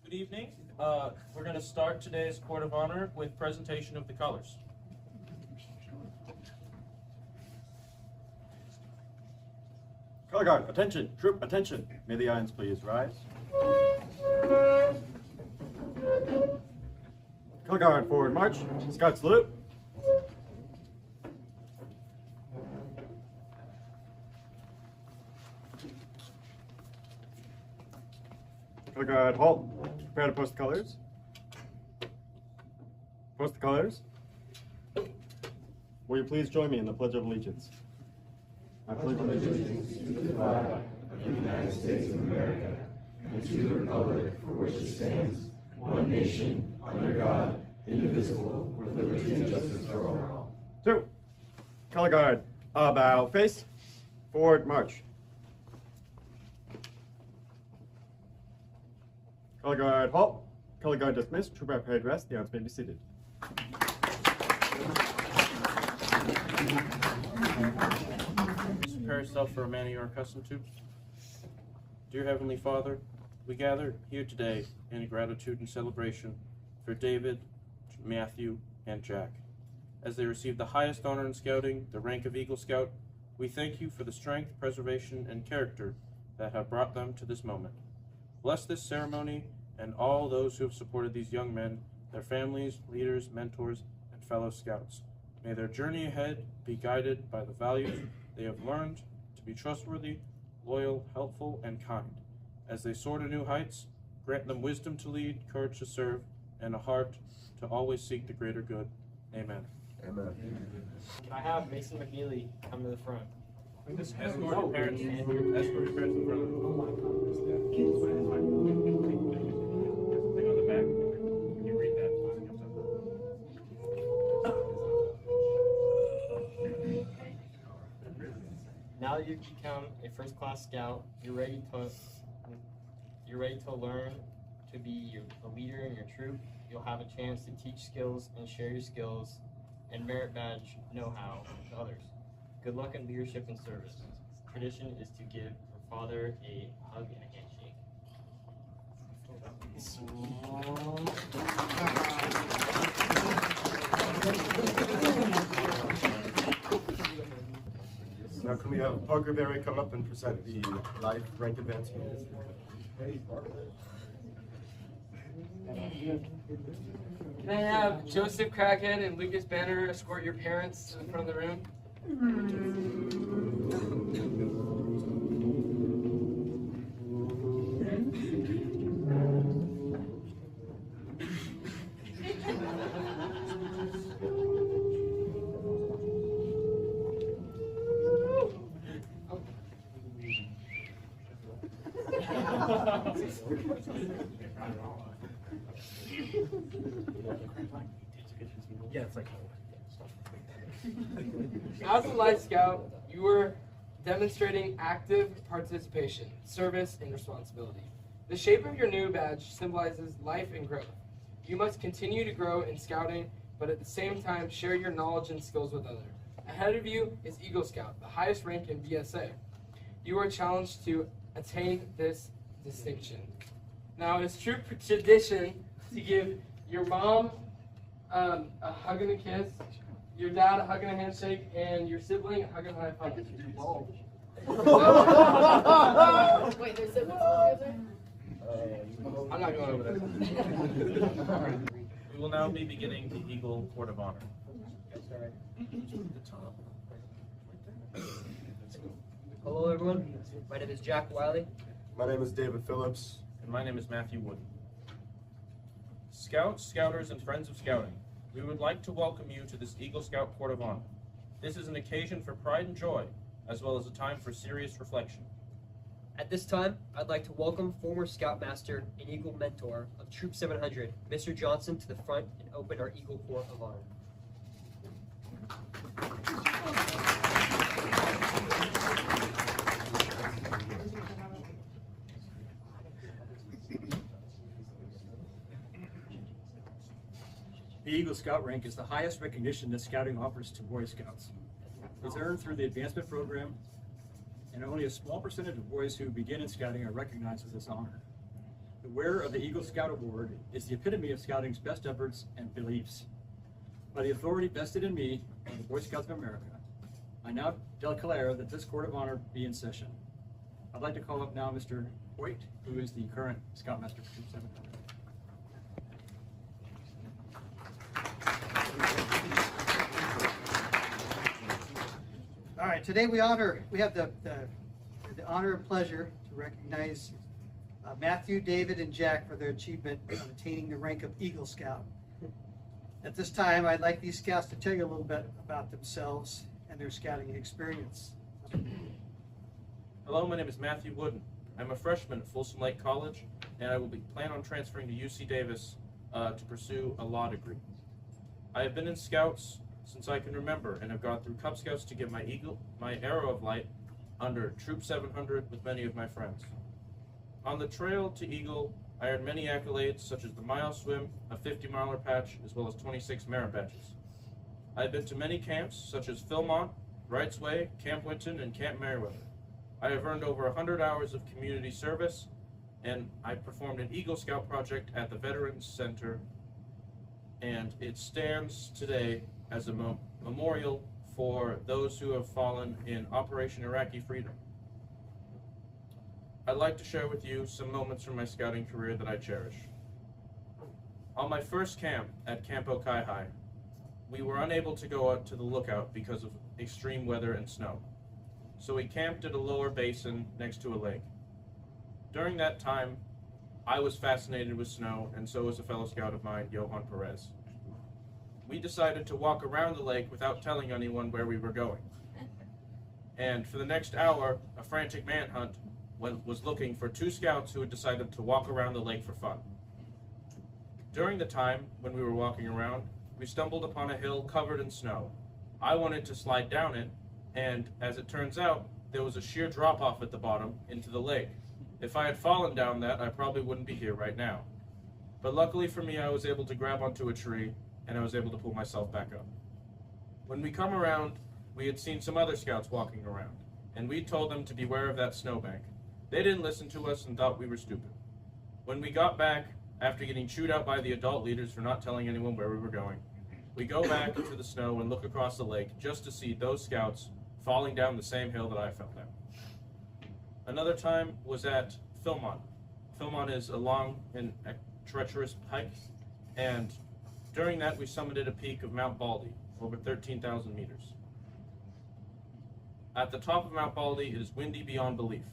Good evening. We're going to start today's Court of Honor with presentation of the colors. Color guard, attention, troop, attention. May the irons please rise. Color guard, forward march. Scout salute. Color guard, halt. Prepare to post the colors. Post the colors. Will you please join me in the Pledge of Allegiance? I pledge allegiance to the flag of the United States of America and to the republic for which it stands, one nation, under God, indivisible, with liberty and justice for all. 2. Color guard, about face, forward march. Color guard, halt. Color guard dismissed. Trooper at parade rest. The arms may be seated. Prepare yourself for a manner you are accustomed to. Dear Heavenly Father, we gather here today in gratitude and celebration for David, Matthew, and Jack. As they receive the highest honor in scouting, the rank of Eagle Scout, we thank you for the strength, preservation, and character that have brought them to this moment. Bless this ceremony and all those who have supported these young men, their families, leaders, mentors, and fellow scouts. May their journey ahead be guided by the values they have learned to be trustworthy, loyal, helpful, and kind. As they soar to new heights, grant them wisdom to lead, courage to serve, and a heart to always seek the greater good. Amen. Amen. Can I have Mason McNeely come to the front? Escort your parents. Escort your parents in front of them. Thing on the back. Can you read that? Now that you've become a first-class scout, you're ready to learn to be a leader in your troop. You'll have a chance to teach skills and share your skills and merit badge know-how to others. Good luck in leadership and service. Tradition is to give your father a hug and a handshake. Now can we have Parker Berry come up and present the life rank advancement? Can I have Joseph Crackhead and Lucas Banner escort your parents to the front of the room? Yeah, it's like. As a Life Scout, you were demonstrating active participation, service, and responsibility. The shape of your new badge symbolizes life and growth. You must continue to grow in scouting, but at the same time share your knowledge and skills with others. Ahead of you is Eagle Scout, the highest rank in BSA. You are challenged to attain this distinction. Now, it's troop tradition to give your mom a hug and a kiss, your dad a hug and a handshake, and your sibling a hug and a high five. Wait, there's siblings together? I'm not going over there. We will now be beginning the Eagle Court of Honor. Hello everyone, my name is Jack Wyllie. My name is David Phillips. And my name is Matthew Woodin. Scouts, Scouters, and friends of Scouting, we would like to welcome you to this Eagle Scout Court of Honor. This is an occasion for pride and joy, as well as a time for serious reflection. At this time, I'd like to welcome former Scoutmaster and Eagle Mentor of Troop 700, Mr. Johnson, to the front and open our Eagle Court of Honor. The Eagle Scout rank is the highest recognition that Scouting offers to Boy Scouts. It's earned through the advancement program, and only a small percentage of boys who begin in Scouting are recognized with this honor. The wearer of the Eagle Scout Award is the epitome of scouting's best efforts and beliefs. By the authority vested in me by the Boy Scouts of America, I now declare that this Court of Honor be in session. I'd like to call up now Mr. Hoyt, who is the current Scoutmaster for Troop 700. All right, today we have the honor and pleasure to recognize Matthew, David, and Jack for their achievement of attaining the rank of Eagle Scout. At this time, I'd like these scouts to tell you a little bit about themselves and their scouting experience. Hello, my name is Matthew Woodin. I'm a freshman at Folsom Lake College, and I will plan on transferring to UC Davis to pursue a law degree. I have been in Scouts since I can remember, and have gone through Cub Scouts to get my Arrow of Light under Troop 700 with many of my friends. On the trail to Eagle, I earned many accolades, such as the mile swim, a 50-miler patch, as well as 26 merit badges. I have been to many camps, such as Philmont, Wright's Way, Camp Winton, and Camp Meriwether. I have earned over 100 hours of community service, and I performed an Eagle Scout project at the Veterans Center, and it stands today as a memorial for those who have fallen in Operation Iraqi Freedom. I'd like to share with you some moments from my scouting career that I cherish. On my first camp at Camp Okai, we were unable to go out to the lookout because of extreme weather and snow. So we camped at a lower basin next to a lake. During that time, I was fascinated with snow, and so was a fellow scout of mine, Johan Perez. We decided to walk around the lake without telling anyone where we were going. And for the next hour, a frantic manhunt was looking for two scouts who had decided to walk around the lake for fun. During the time when we were walking around, we stumbled upon a hill covered in snow. I wanted to slide down it, and as it turns out, there was a sheer drop-off at the bottom into the lake. If I had fallen down that, I probably wouldn't be here right now. But luckily for me, I was able to grab onto a tree, and I was able to pull myself back up. When we come around, we had seen some other scouts walking around, and we told them to beware of that snowbank. They didn't listen to us and thought we were stupid. When we got back, after getting chewed out by the adult leaders for not telling anyone where we were going, we go back into the snow and look across the lake just to see those scouts falling down the same hill that I fell down. Another time was at Philmont. Philmont is a long and treacherous hike, and during that we summited a peak of Mount Baldy, over 13,000 meters. At the top of Mount Baldy, it is windy beyond belief,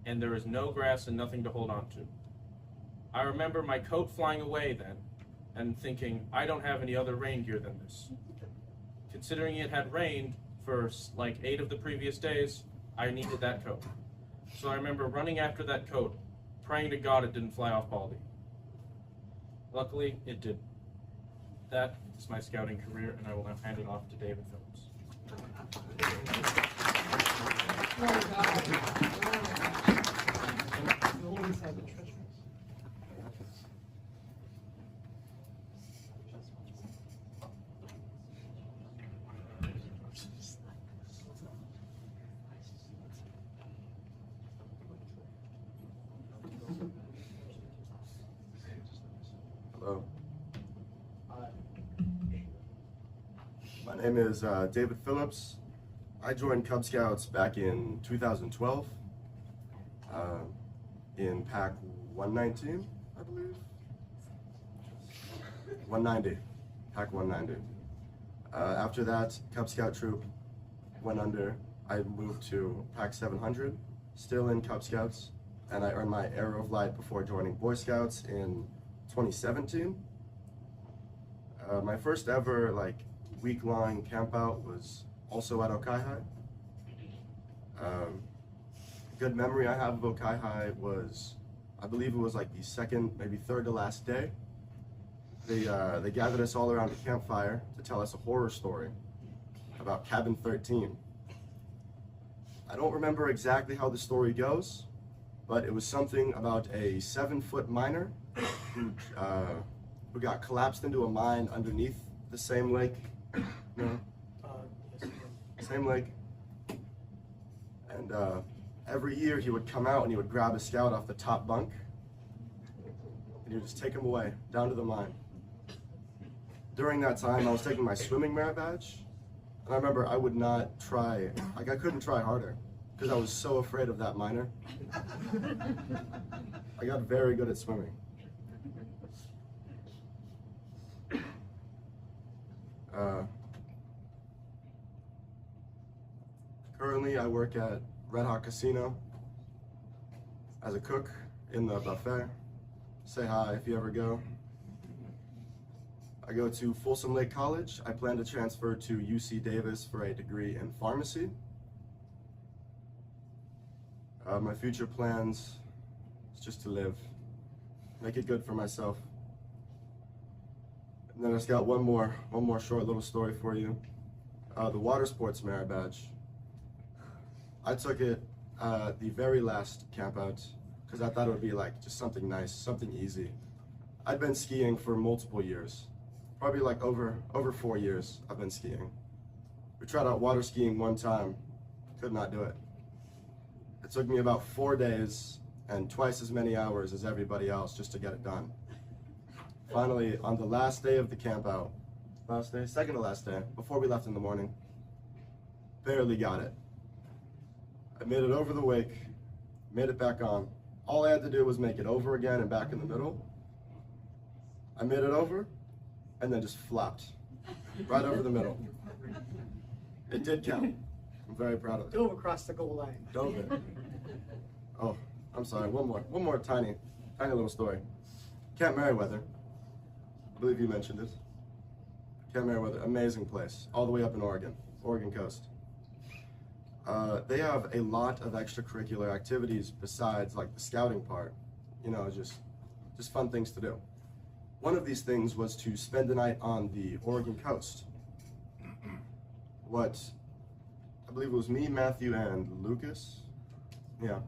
and there is no grass and nothing to hold on to. I remember my coat flying away then, and thinking, I don't have any other rain gear than this. Considering it had rained for like 8 of the previous days, I needed that coat. So I remember running after that coat, praying to God it didn't fly off Baldy. Luckily, it did. That is my scouting career, and I will now hand it off to David Phillips. Hello. My name is David Phillips. I joined Cub Scouts back in 2012 in Pack 119, I believe. 190, Pack 190. After that, Cub Scout Troop went under. I moved to Pack 700, still in Cub Scouts, and I earned my Arrow of Light before joining Boy Scouts in 2017. My first ever week-long campout was also at Okai High. Good memory I have of Okai High was, I believe it was the second, maybe third to last day. They gathered us all around a campfire to tell us a horror story about Cabin 13. I don't remember exactly how the story goes, but it was something about a 7-foot miner who got collapsed into a mine underneath the same lake. No? Same lake. And every year he would come out and he would grab a scout off the top bunk and he would just take them away down to the mine. During that time, I was taking my swimming merit badge, and I remember I would not try, like I couldn't try harder because I was so afraid of that miner. I got very good at swimming. Currently, I work at Red Hot Casino as a cook in the buffet. Say hi if you ever go. I go to Folsom Lake College. I plan to transfer to UC Davis for a degree in pharmacy. My future plans is just to live, make it good for myself. And then I just got one more short little story for you. The water sports merit badge. I took it the very last camp out because I thought it would be like just something nice, something easy. I'd been skiing for multiple years, probably like over 4 years I've been skiing. We tried out water skiing one time, could not do it. It took me about 4 days and twice as many hours as everybody else just to get it done. Finally, on the last day of the camp out, second to last day, before we left in the morning, barely got it. I made it over the wake, made it back on. All I had to do was make it over again and back in the middle. I made it over, and then just flopped right over the middle. It did count. I'm very proud of it. Dove across the goal line. Dove it. Oh, I'm sorry. One more tiny little story. Camp Merriweather. I believe you mentioned it. Camp Merriweather, amazing place, all the way up in Oregon coast. They have a lot of extracurricular activities besides like the scouting part, you know, just fun things to do. One of these things was to spend the night on the Oregon coast. What, I believe it was me, Matthew, and Lucas. Yeah.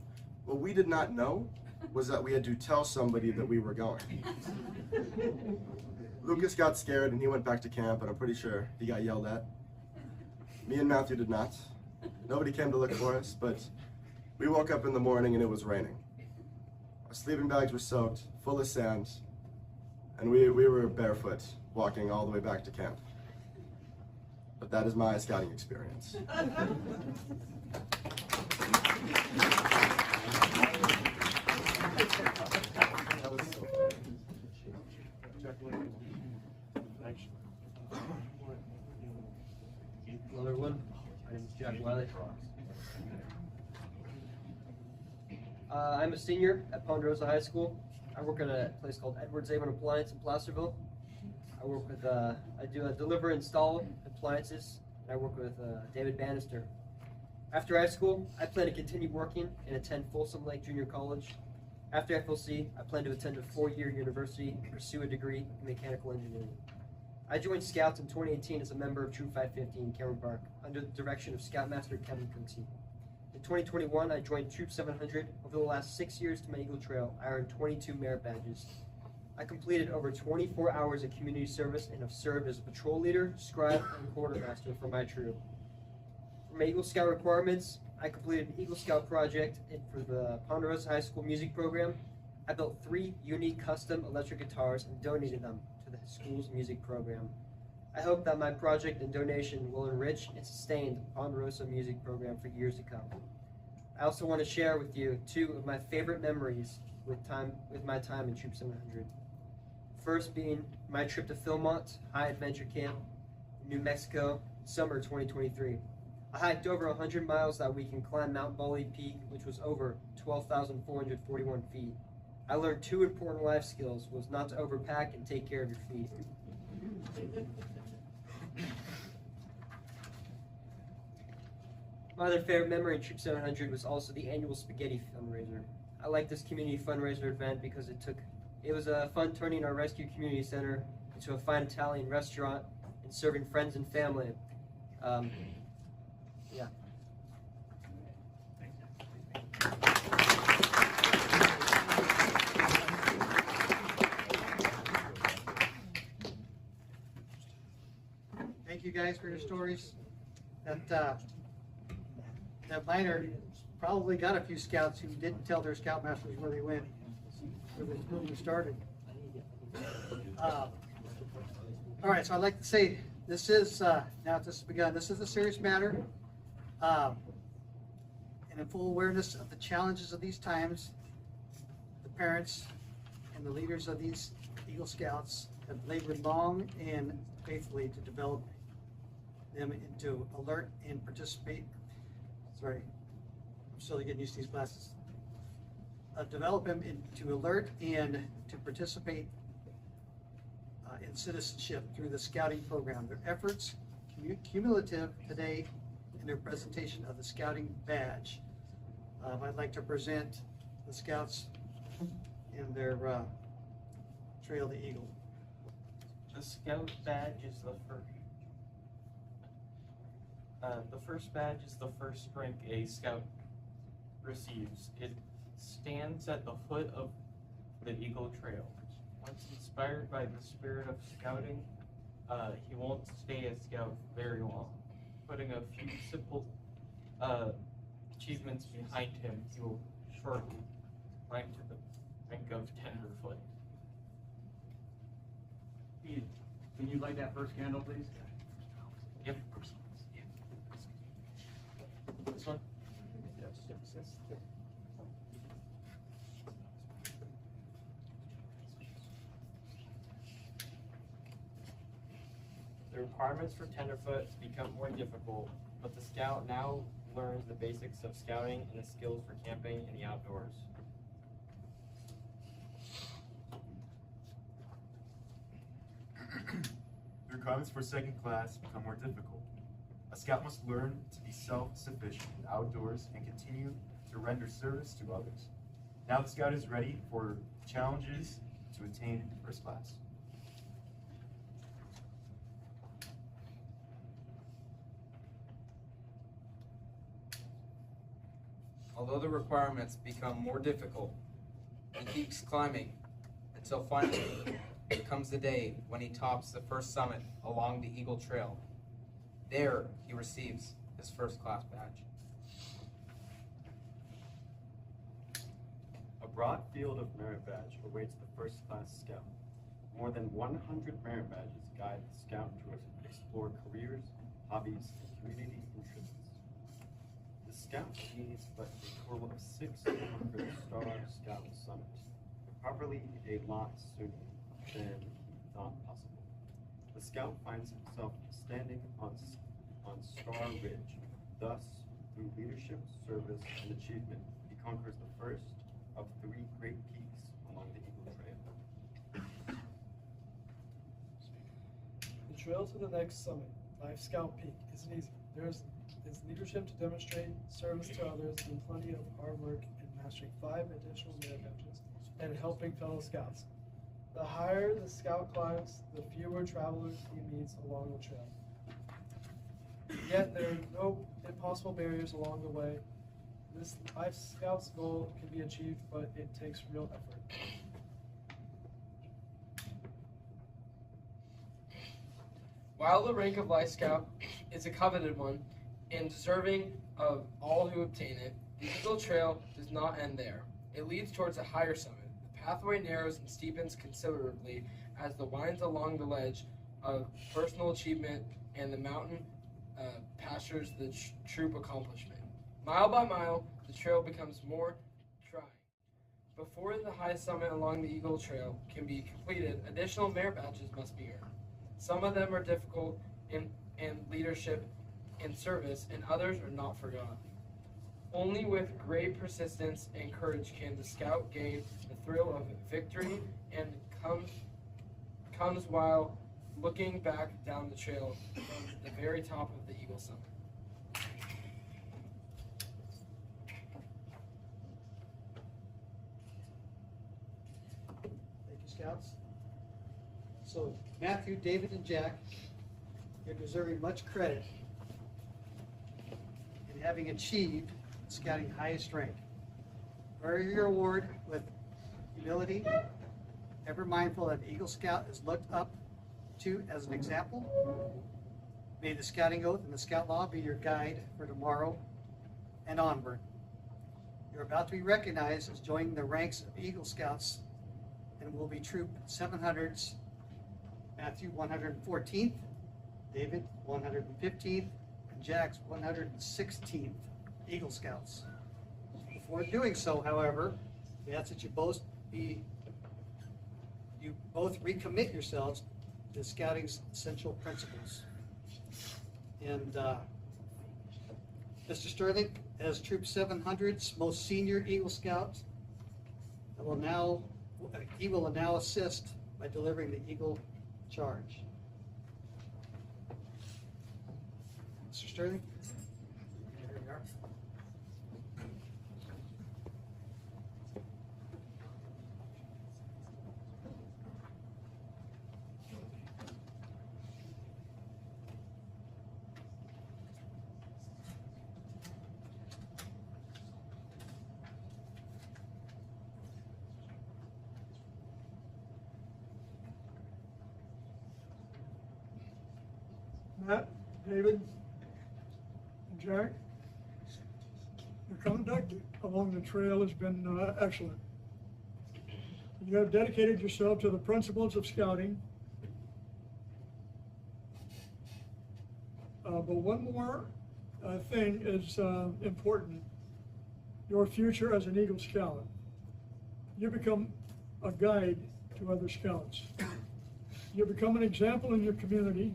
What we did not know was that we had to tell somebody that we were going. Lucas got scared and he went back to camp, and I'm pretty sure he got yelled at. Me and Matthew did not. Nobody came to look for us, but we woke up in the morning and it was raining. Our sleeping bags were soaked, full of sand, and we were barefoot, walking all the way back to camp. But that is my scouting experience. Hello everyone, my name is Jack Wyllie. I'm a senior at Ponderosa High School. I work at a place called Edwards Avon Appliance in Placerville. I work with, I do deliver and install appliances, and I work with David Bannister. After high school, I plan to continue working and attend Folsom Lake Junior College. After FLC, I plan to attend a 4-year university and pursue a degree in mechanical engineering. I joined Scouts in 2018 as a member of Troop 550 in Cameron Park under the direction of Scoutmaster Kevin Cooksey. In 2021, I joined Troop 700. Over the last 6 years to my Eagle Trail, I earned 22 merit badges. I completed over 24 hours of community service and have served as a patrol leader, scribe, and quartermaster for my troop. For my Eagle Scout requirements, I completed an Eagle Scout project for the Ponderosa High School music program. I built 3 unique custom electric guitars and donated them to the school's music program. I hope that my project and donation will enrich and sustain the Ponderosa music program for years to come. I also want to share with you 2 of my favorite memories with my time in Troop 700. First being my trip to Philmont High Adventure Camp, New Mexico, summer 2023. I hiked over 100 miles that week and climbed Mount Bolly Peak, which was over 12,441 feet. I learned 2 important life skills: was not to overpack and take care of your feet. My other favorite memory in Troop 700 was also the annual spaghetti fundraiser. I like this community fundraiser event because it was fun turning our rescue community center into a fine Italian restaurant and serving friends and family. Yeah. Thank you guys for your stories. That miner probably got a few scouts who didn't tell their scoutmasters where they went, where the movement started. All right, so I'd like to say this is, now that this has begun, this is a serious matter. And in full awareness of the challenges of these times, the parents and the leaders of these Eagle Scouts have labored long and faithfully to develop them into alert and participate. Sorry, I'm still getting used to these classes. Develop them into alert and to participate in citizenship through the scouting program. Their efforts cumulative today in their presentation of the scouting badge. I'd like to present the scouts in their Trail the Eagle. The scout badge is the first badge is the first rank a scout receives. It stands at the foot of the Eagle Trail. Once inspired by the spirit of scouting, he won't stay a scout very long. Putting a few simple achievements behind him, he will shortly climb to the rank of tenderfoot. Can you light that first candle, please? Yep. This one? The requirements for tenderfoot become more difficult, but the scout now learns the basics of scouting and the skills for camping in the outdoors. The requirements for second class become more difficult. A scout must learn to be self-sufficient in outdoors and continue to render service to others. Now the scout is ready for challenges to attain first class. Although the requirements become more difficult, he keeps climbing until finally comes the day when he tops the first summit along the Eagle Trail. There he receives his first class badge. A broad field of merit badge awaits the first class scout. More than 100 merit badges guide the scout to explore careers, hobbies, and community interests. The scout needs but a total of 600 star scout summits. Properly a lot sooner than he thought possible. The scout finds himself standing on Star Ridge. Thus, through leadership, service, and achievement, he conquers the first of 3 great peaks along the Eagle Trail. The trail to the next summit, Life Scout Peak, isn't easy. There's leadership to demonstrate, service to others, and plenty of hard work in mastering 5 additional merit badges and helping fellow scouts. The higher the scout climbs, the fewer travelers he meets along the trail. Yet there are no impossible barriers along the way. This Life Scout's goal can be achieved, but it takes real effort. While the rank of Life Scout is a coveted one and deserving of all who obtain it, the Eagle Trail does not end there. It leads towards a higher summit. The pathway narrows and steepens considerably as the winds along the ledge of personal achievement and the mountain pastures the troop accomplishment. Mile by mile, the trail becomes more trying. Before the highest summit along the Eagle Trail can be completed, additional merit badges must be earned. Some of them are difficult in leadership and service, and others are not forgotten. Only with great persistence and courage can the scout gain the thrill of victory, and comes while looking back down the trail from the very top of the Eagle Summit. Thank you, Scouts. So, Matthew, David, and Jack, you're deserving much credit in having achieved Scouting highest rank. Bear your award with humility, ever mindful that Eagle Scout is looked up to as an example. May the Scouting Oath and the Scout Law be your guide for tomorrow and onward. You're about to be recognized as joining the ranks of Eagle Scouts, and and will be Troop 700's Matthew 114th, David 115th, and Jack's 116th Eagle Scouts. Before doing so, however, we ask that you both recommit yourselves to Scouting's essential principles. And Mr. Sterling, as Troop 700's most senior Eagle Scout, he will now assist by delivering the Eagle charge. Mr. Sterling? Here we are. Matt, David, and Jack, your conduct along the trail has been excellent. You have dedicated yourself to the principles of scouting. But one more thing is important: your future as an Eagle Scout. You become a guide to other scouts. You become an example in your community.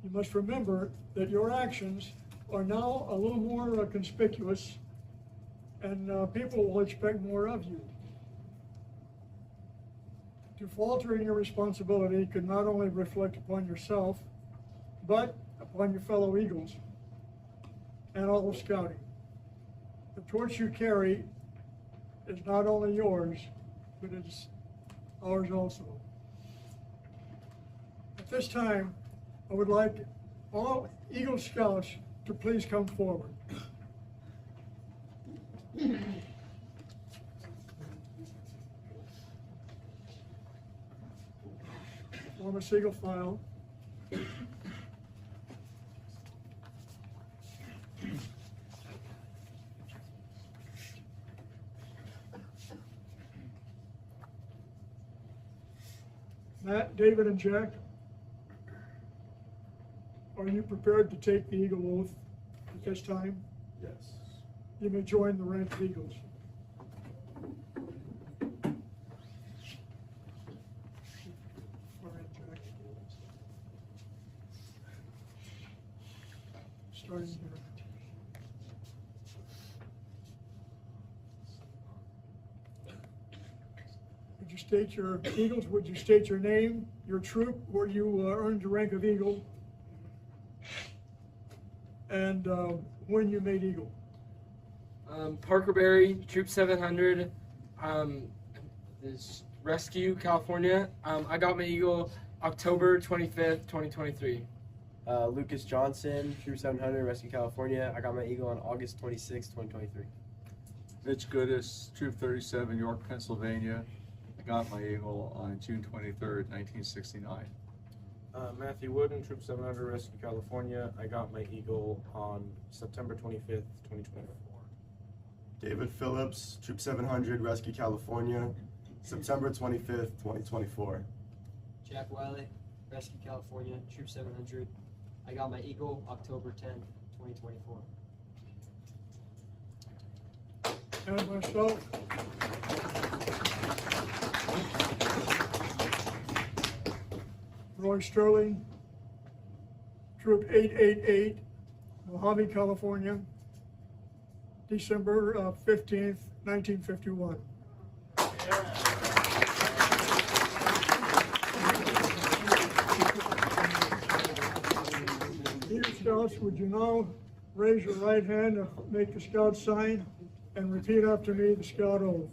You must remember that your actions are now a little more conspicuous, and people will expect more of you. To falter in your responsibility could not only reflect upon yourself, but upon your fellow Eagles and all of Scouting. The torch you carry is not only yours, but it's ours also. At this time, I would like all Eagle Scouts to please come forward. Form a single file. Matt, David, and Jack, are you prepared to take the Eagle Oath at this time? Yes. You may join the rank of Eagles. Starting here. Would you state your Eagles? Would you state your name, your troop, where you earned the rank of Eagle, and when you made Eagle? Parker Berry, Troop 700, this Rescue, California. I got my Eagle October 25th, 2023. Lucas Johnson, Troop 700, Rescue, California. I got my Eagle on August 26, 2023. Mitch Goodis, Troop 37, York, Pennsylvania. I got my Eagle on June 23rd, 1969. Matthew Woodin, Troop 700, Rescue, California. I got my Eagle on September 25th, 2024. David Phillips, Troop 700, Rescue, California, September 25th, 2024. Jack Wyllie, Rescue, California, Troop 700. I got my Eagle October 10th, 2024. And myself. Roy Sterling, Troop 888, Mojave, California, December 15th, 1951. Eagle Scouts, would you now raise your right hand and make the Scout sign and repeat after me the Scout Oath.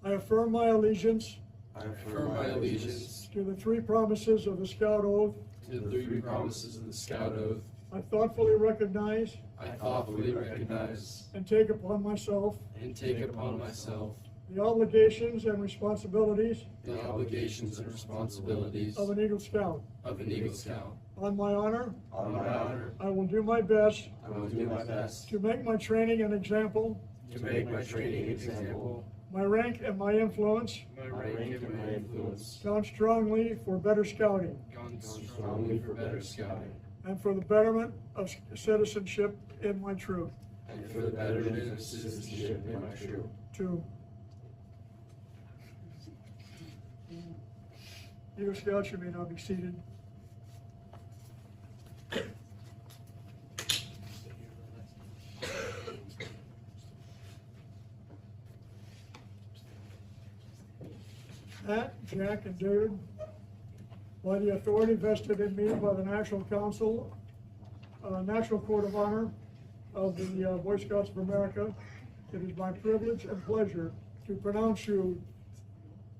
I affirm my allegiance. I affirm my allegiance to the three promises of the Scout Oath. to the three promises of the Scout Oath. I thoughtfully recognize. I thoughtfully recognize and take upon myself. and take upon myself the obligations and responsibilities. the obligations and responsibilities of an Eagle Scout. of an Eagle Scout. On my honor. On my honor, I will do my best. I will do my best to make my training an example. to make my training example, my rank and my influence my rank and my influence, count strongly for better scouting count strongly for better scouting, and for the betterment of citizenship in my troop. and for the betterment of citizenship in my troop. 2. Eagle Scouts, you may now be seated. Matt, Jack, and David, by the authority vested in me by the National Council, National Court of Honor of the Boy Scouts of America, it is my privilege and pleasure to pronounce you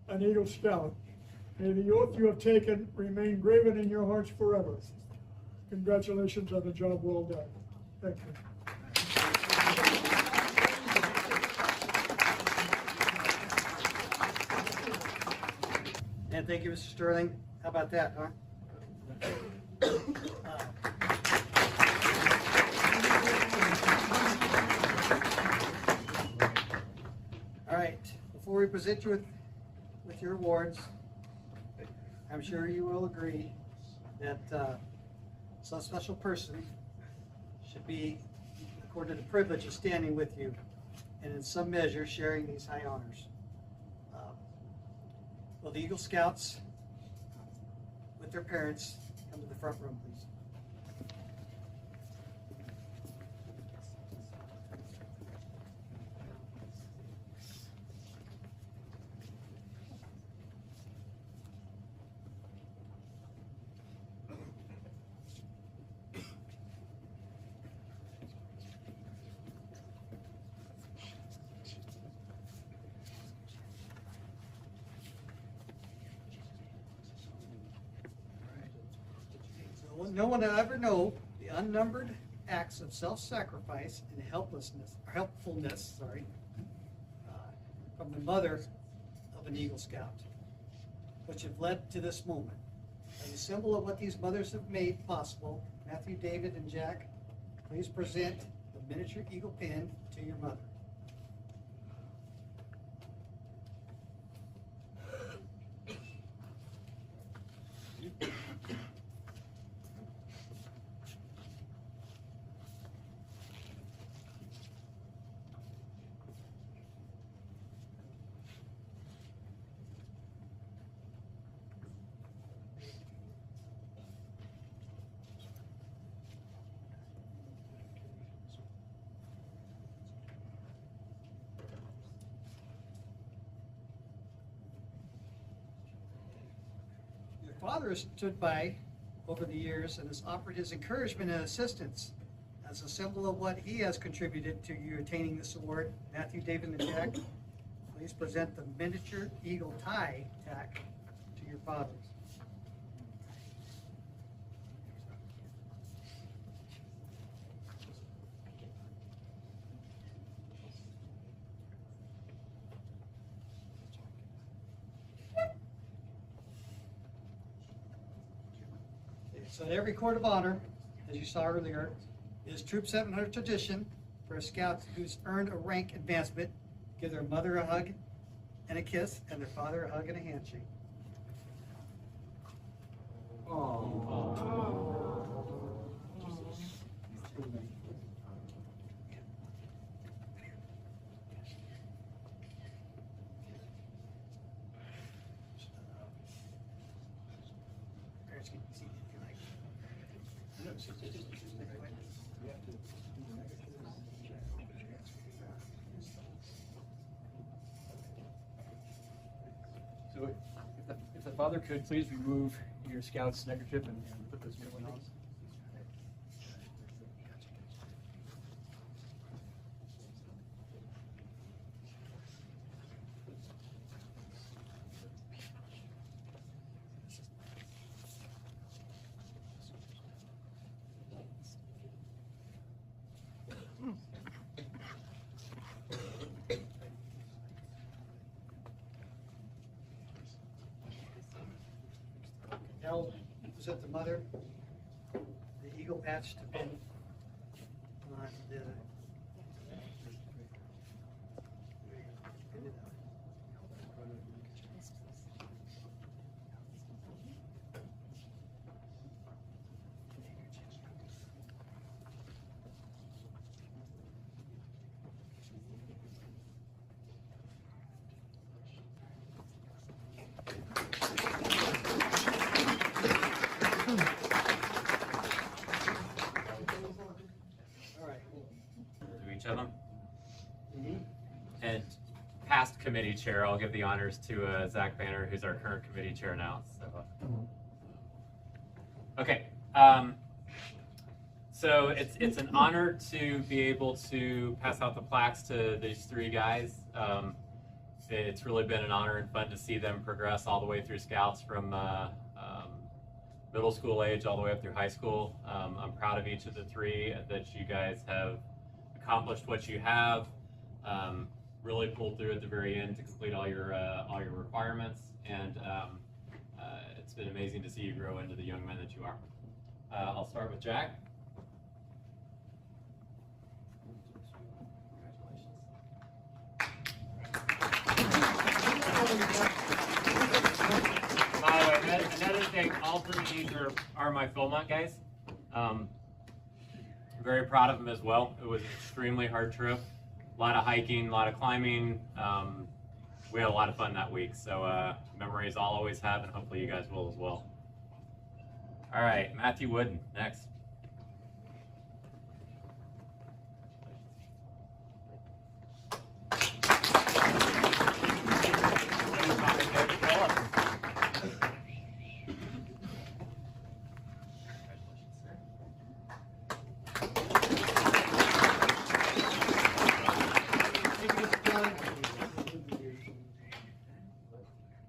an Eagle Scout. May the oath you have taken remain graven in your hearts forever. Congratulations on the job well done. Thank you. And thank you, Mr. Sterling. How about that, huh? All right, before we present you with your awards, I'm sure you will agree that some special person should be accorded the privilege of standing with you and in some measure sharing these high honors. Will the Eagle Scouts with their parents come to the front room, please? No one will ever know the unnumbered acts of self-sacrifice and helpfulness, from the mother of an Eagle Scout, which have led to this moment. As a symbol of what these mothers have made possible, Matthew, David, and Jack, please present the miniature eagle pin to your mother. Father has stood by over the years and has offered his encouragement and assistance as a symbol of what he has contributed to you attaining this award. Matthew, David, and Jack, please present the miniature eagle tie tack to your fathers. So at every court of honor, as you saw earlier, is Troop 700 tradition for a scout who's earned a rank advancement, give their mother a hug and a kiss, and their father a hug and a handshake. So if the father could please remove your scout's neckerchief and put this new one on. Now, present the mother the eagle patch to pin on the past committee chair, I'll give the honors to Zach Banner, who's our current committee chair now. So, okay. So it's an honor to be able to pass out the plaques to these three guys. It's really been an honor and fun to see them progress all the way through Scouts from middle school age all the way up through high school. I'm proud of each of the three that you guys have accomplished what you have. Really pulled through at the very end to complete all your requirements, and it's been amazing to see you grow into the young men that you are. I'll start with Jack. By the way, another thing, all three of these are my Philmont guys. Very proud of them as well. It was an extremely hard trip. A lot of hiking, a lot of climbing. We had a lot of fun that week. So memories I'll always have, and hopefully you guys will as well. All right, Matthew Woodin, next.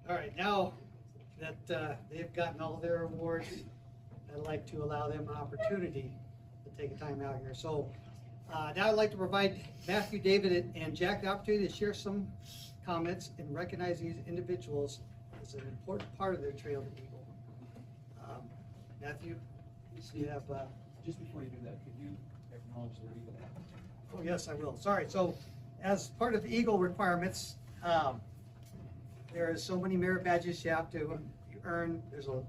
All right, now that they've gotten all their awards, I'd like to allow them an opportunity to take a time out here. So now I'd like to provide Matthew, David, and Jack the opportunity to share some comments and recognize these individuals as an important part of their Trail to Eagle. Matthew, so you have... Just before you do that, could you acknowledge the Eagle? Oh, yes, I will. Sorry. So as part of the Eagle requirements, there are so many merit badges you have to earn. There's a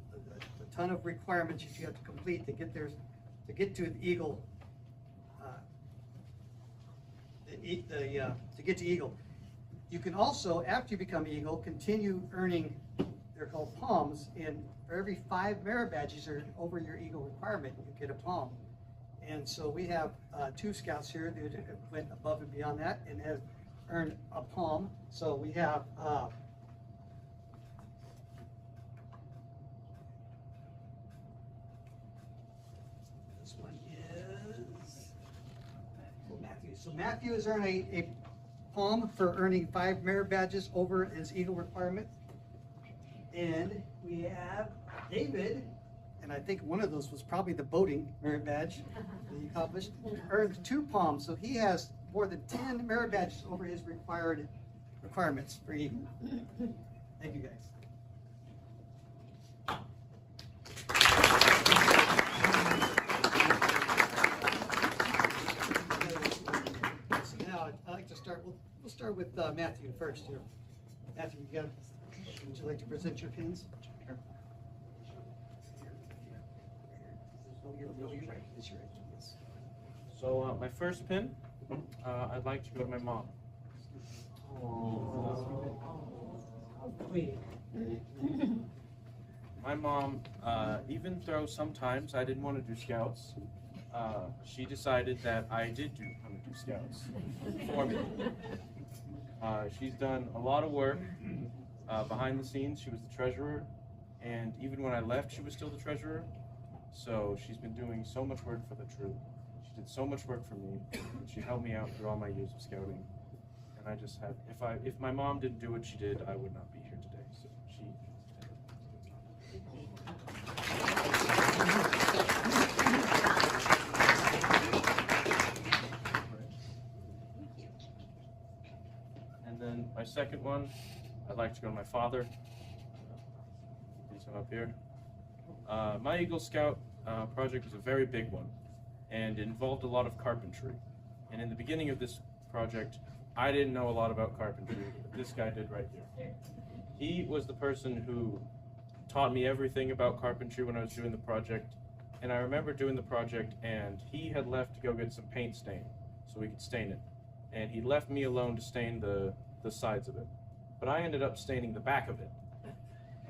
ton of requirements that you have to complete to get there, to get to the Eagle. To get to Eagle. You can also, after you become Eagle, continue earning. They're called palms, and for every 5 merit badges are over your Eagle requirement, you get a palm. And so we have 2 scouts here that went above and beyond that and have earned a palm. So we have this one is Matthew. So Matthew has earned a palm for earning 5 merit badges over his Eagle requirement. And we have David, and I think one of those was probably the boating merit badge that he accomplished, earned 2 palms. So he has more than 10 merit badges over his requirements for Eagle. Thank you, guys. So now I'd like to start. We'll start with Matthew first here. Matthew, would you like to present your pins? Sure. So my first pin, I'd like to go to my mom. My mom, even though sometimes I didn't want to do Scouts, she decided that I did want to do Scouts for me. She's done a lot of work behind the scenes. She was the treasurer, and even when I left, she was still the treasurer. So she's been doing so much work for the troop. She did so much work for me. She helped me out through all my years of scouting. And I just had, if my mom didn't do what she did, I would not be here today. So she And then my second one, I'd like to go to my father. He's up here. My Eagle Scout project was a very big one, and it involved a lot of carpentry. And in the beginning of this project, I didn't know a lot about carpentry, but this guy did right here. He was the person who taught me everything about carpentry when I was doing the project. And I remember doing the project, and he had left to go get some paint stain so we could stain it. And he left me alone to stain the sides of it. But I ended up staining the back of it.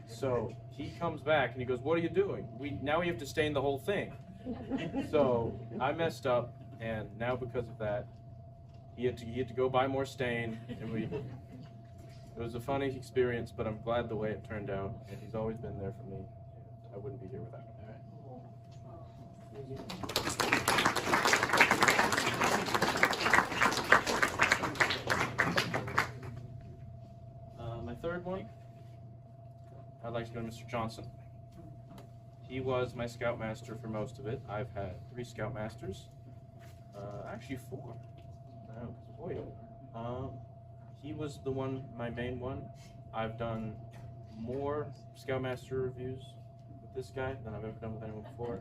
So he comes back and he goes, "What are you doing? Now we have to stain the whole thing." So I messed up, and now because of that, he had to go buy more stain, and It was a funny experience, but I'm glad the way it turned out, and he's always been there for me. I wouldn't be here without him. My third one, I'd like to go to Mr. Johnson. He was my scoutmaster for most of it. I've had 3 scoutmasters, actually 4. No, boy. He was the one, my main one. I've done more scoutmaster reviews with this guy than I've ever done with anyone before.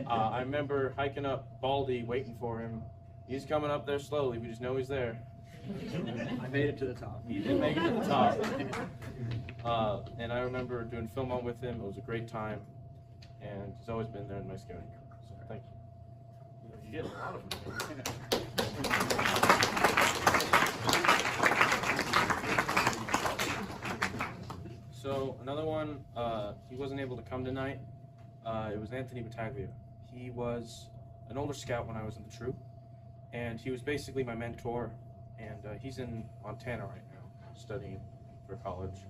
I remember hiking up Baldy, waiting for him. He's coming up there slowly. We just know he's there. I made it to the top. He did make it to the top. And I remember doing film on with him. It was a great time. And he's always been there in my scouting crew. So thank you. You get a lot of them. So another one, he wasn't able to come tonight. It was Anthony Battaglia. He was an older scout when I was in the troop. And he was basically my mentor. And he's in Montana right now, studying for college.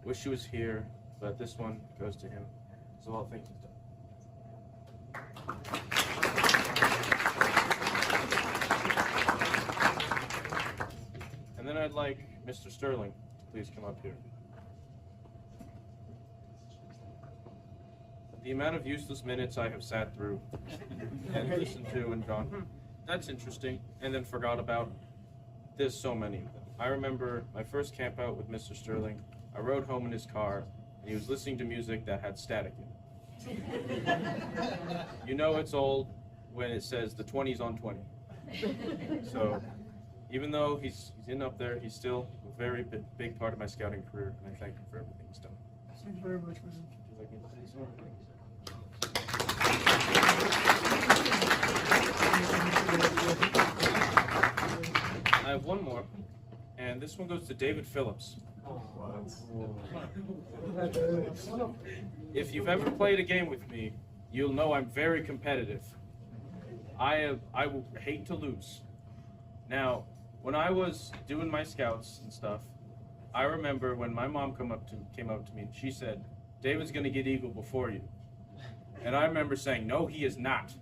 Wish he was here, but this one goes to him. So all things he's done. And then I'd like Mr. Sterling to please come up here. The amount of useless minutes I have sat through and listened to and gone, that's interesting, and then forgot about. There's so many of them. I remember my first camp out with Mr. Sterling. I rode home in his car, and he was listening to music that had static in it. You know it's old when it says the 20's on 20. So even though he's in up there, he's still a very big part of my scouting career, and I thank him for everything he's done. Thank you very much, man. I have one more, and this one goes to David Phillips. If you've ever played a game with me, you'll know I'm very competitive. I will hate to lose. Now, when I was doing my scouts and stuff, I remember when my mom came up to me and she said, "David's going to get eagle before you." And I remember saying, "No, he is not."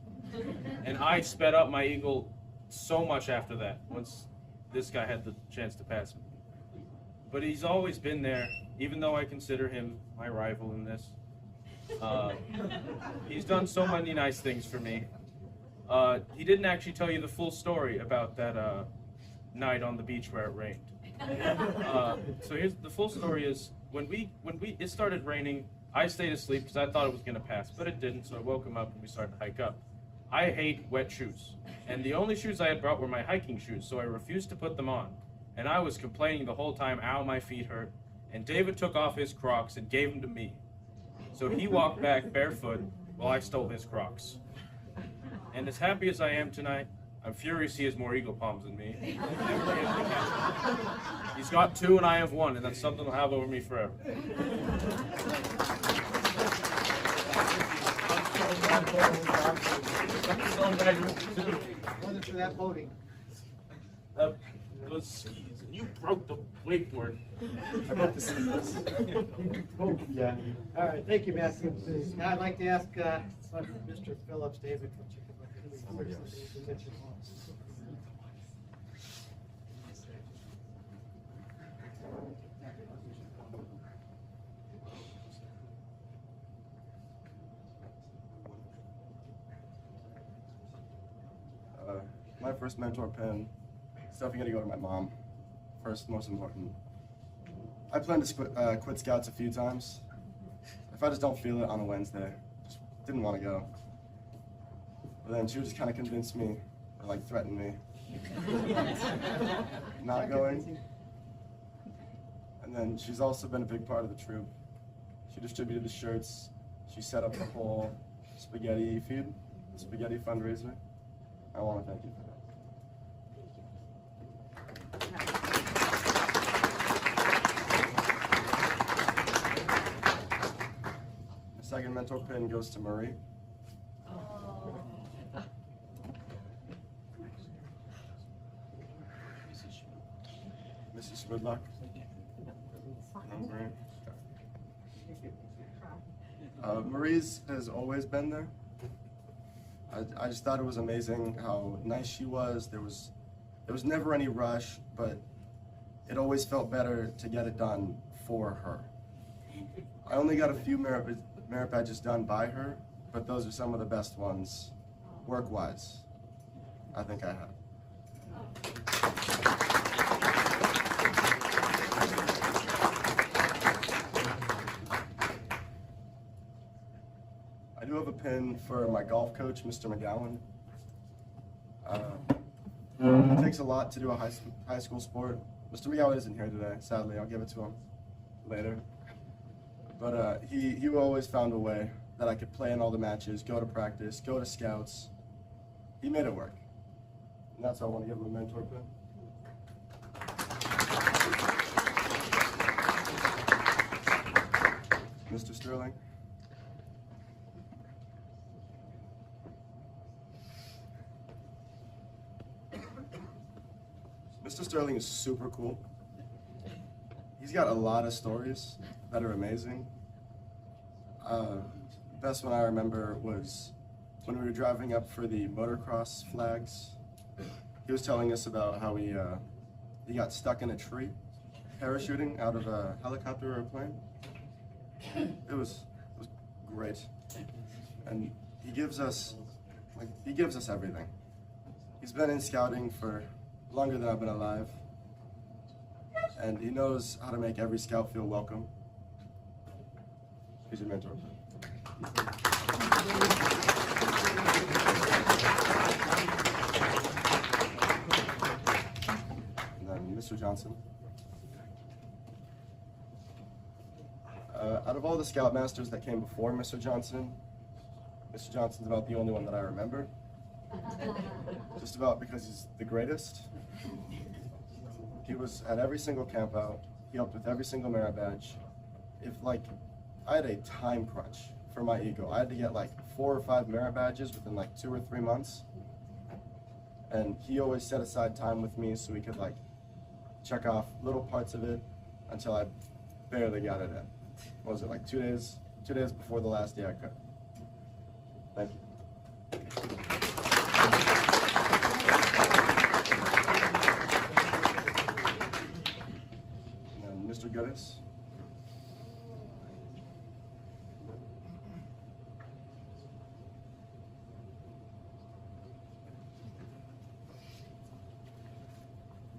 And I sped up my eagle so much after that, once this guy had the chance to pass me. But he's always been there, even though I consider him my rival in this. He's done so many nice things for me. He didn't actually tell you the full story about that night on the beach where it rained. So here's the full story: is when it started raining, I stayed asleep because I thought it was going to pass, but it didn't. So I woke him up and we started to hike up. I hate wet shoes, and the only shoes I had brought were my hiking shoes, so I refused to put them on. And I was complaining the whole time, "Ow, my feet hurt." And David took off his Crocs and gave them to me. So he walked back barefoot while I stole his Crocs. And as happy as I am tonight, I'm furious he has more eagle palms than me. He's got 2 and I have 1, and that's something he'll have over me forever. Wasn't for that voting. Those skis, and you broke the wakeboard. I broke the skis. Yeah. All right, thank you, Matthew. Now I'd like to ask Mr. Phillips, David, what you could look at. My first mentor pin, it's definitely going to go to my mom. First, most important. I plan to quit scouts a few times. If I just don't feel it on a Wednesday, just didn't want to go. But then she would just kind of convince me, or like threaten me, not going. And then she's also been a big part of the troop. She distributed the shirts. She set up the whole spaghetti feed, the spaghetti fundraiser. I want to thank you for that. The second mentor pin goes to Marie. Mrs. Woodlock. Marie's has always been there. I just thought it was amazing how nice she was. There was never any rush, but it always felt better to get it done for her. I only got a few merit badges done by her, but those are some of the best ones, work-wise, I think I have. I do have a pin for my golf coach, Mr. McGowan. It takes a lot to do a high school sport. Mr. McGowan isn't here today, sadly. I'll give it to him later. But he always found a way that I could play in all the matches, go to practice, go to scouts. He made it work. And that's why I want to give him a mentor pin. Mr. Sterling. Mr. Sterling is super cool. He's got a lot of stories that are amazing. Best one I remember was when we were driving up for the motocross flags. He was telling us about how he got stuck in a tree, parachuting out of a helicopter or a plane. It was great, and he gives us everything. He's been in scouting for longer than I've been alive, and he knows how to make every scout feel welcome. He's your mentor. And then Mr. Johnson. Out of all the scoutmasters that came before Mr. Johnson's about the only one that I remember. Just about because he's the greatest. He was at every single camp out. He helped with every single merit badge. If I had a time crunch for my ego, I had to get 4 or 5 merit badges within 2 or 3 months. And he always set aside time with me so we could check off little parts of it until I barely got it in. What was it, 2 days? 2 days before the last day I could. Thank you. Mr. Goodis.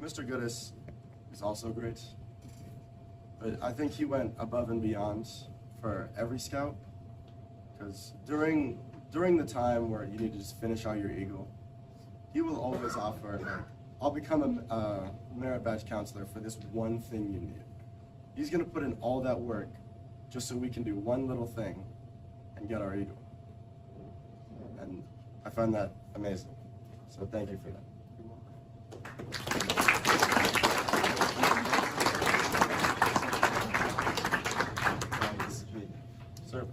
Mr. Goodis is also great, but I think he went above and beyond for every scout, because during the time where you need to just finish out your eagle, he will always offer, I'll become a merit badge counselor for this one thing you need. He's going to put in all that work just so we can do one little thing and get our eagle. And I find that amazing. So thank you for that. Sir.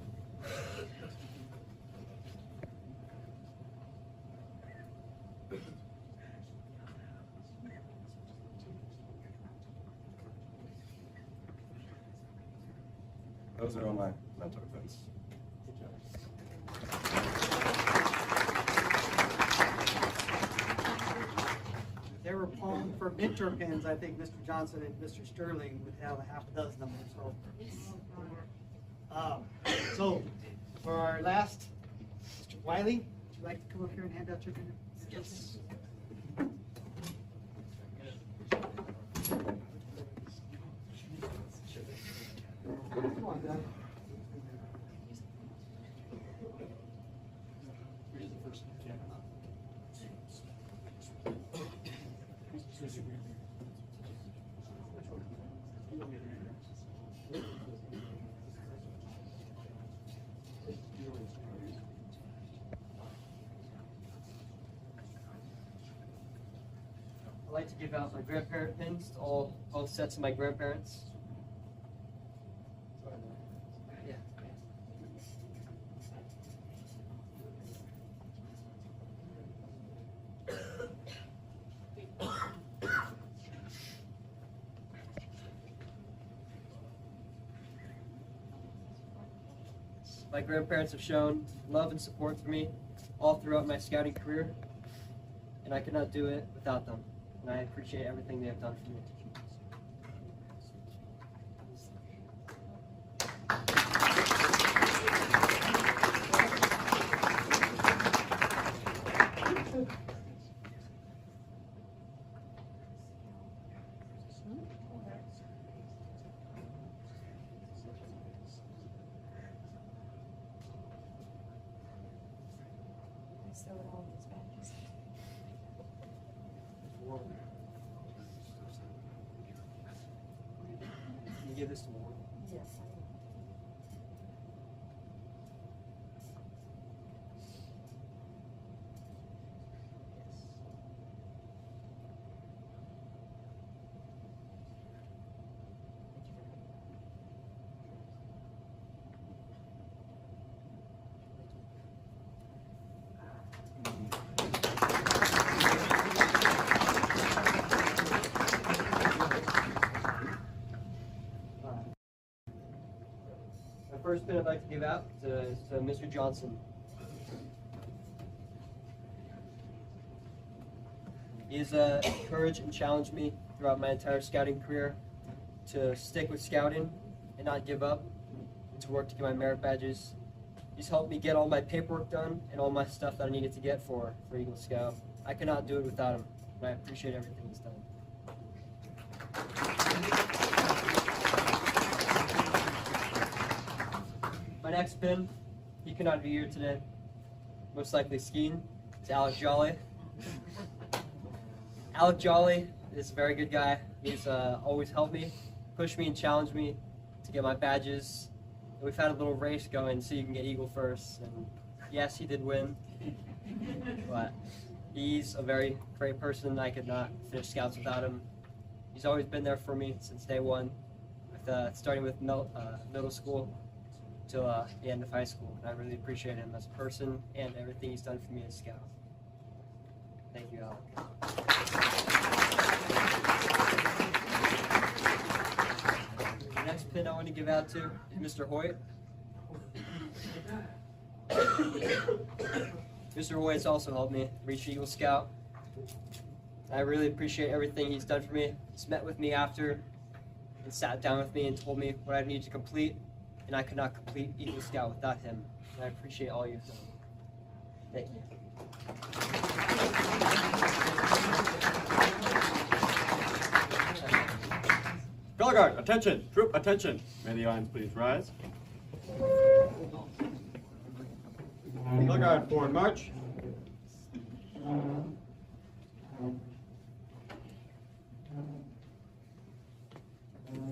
Those are all my mentor pins. If there were palm for mentor pins, I think Mr. Johnson and Mr. Sterling would have a half a dozen of them. So for our last, Mr. Wyllie, would you like to come up here and hand out your pin? Yes. Come on, Dad. Here's the first camera. I'd like to give out my grandparent pins to both sets of my grandparents. Yeah. My grandparents have shown love and support for me all throughout my scouting career, and I could not do it without them. And I appreciate everything they have done for me. Can you give this to Warren? Yes. My first pin I'd like to give out is to Mr. Johnson. He has encouraged and challenged me throughout my entire scouting career to stick with scouting and not give up, and to work to get my merit badges. He's helped me get all my paperwork done and all my stuff that I needed to get for Eagle Scout. I could not do it without him, and I appreciate everything he's done. My next pin, he could not be here today. Most likely skiing. It's Alec Jolly. Alec Jolly is a very good guy. He's always helped me, pushed me, and challenged me to get my badges. And we've had a little race going so you can get Eagle first. And yes, he did win, but he's a very great person. I could not finish Scouts without him. He's always been there for me since day one, starting with middle school till the end of high school. And I really appreciate him as a person and everything he's done for me as a Scout. Thank you, Alec. The next pin I want to give out to is Mr. Hoyt. Mr. Hoyt's also helped me reach Eagle Scout. I really appreciate everything he's done for me. He's met with me after and sat down with me and told me what I need to complete, and I could not complete Eagle Scout without him. And I appreciate all you've done. Thank you. Color guard, attention! Troop, attention! May the lines please rise. Color guard, forward march.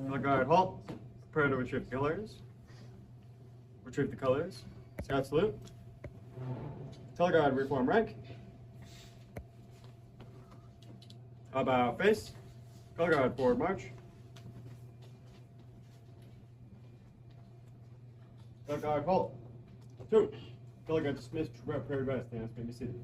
Color guard, halt. Prepare to retrieve the colors. Retrieve the colors. Scout salute. Color guard, reform rank. About face. Color guard, forward march. Color guard, halt. 2. Color guard dismissed. Prepare to rest. May be seated.